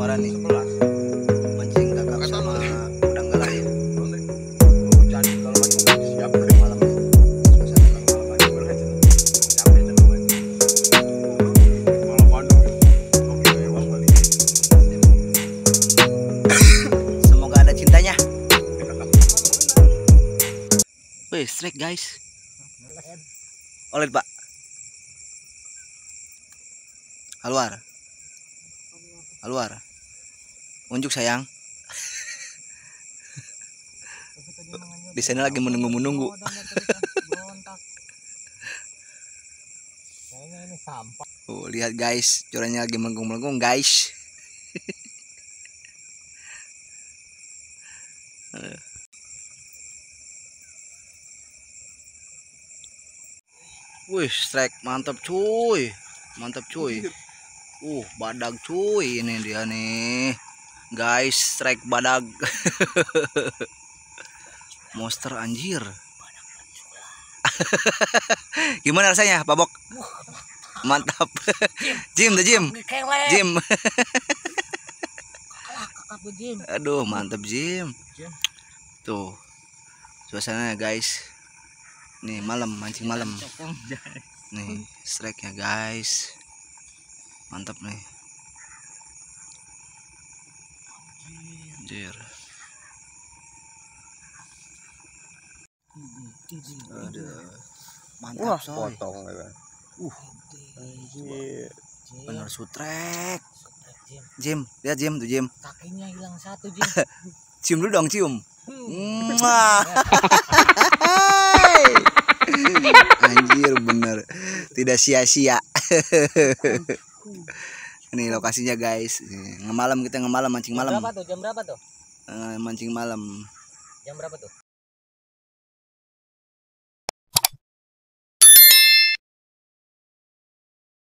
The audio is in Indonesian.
suara nih. Mancing kakap sama udang galah ya. Malam nih. Semoga ada cintanya. Wih, strike guys. Oleh Pak. Keluar. Keluar. Unjuk sayang. Di sana lagi menunggu-menunggu. Oh, lihat guys, curahnya lagi melengkung-melengkung guys. Wih, strike mantap cuy. Mantap cuy. Badag cuy, ini dia nih. Guys, strike badag. Monster anjir. Gimana rasanya, Pak Bok? Mantap. Jim, Jim. Jim. Aduh, mantap Jim. Tuh. Suasananya guys. Nih malam, mancing malam. Nih, strike ya guys. Mantap nih. Anjir. Aduh. Mantap soy. Potong ya. Anjir. Bener sutrek. Jim, lihat Jim tuh Jim. Kakinya hilang satu Jim. Cium dulu dong, cium. Anjir bener. Tidak sia-sia. Ini lokasinya guys. Ngemalam kita ngemalam mancing malam. Jam berapa tuh? Mancing malam. Jam berapa tuh?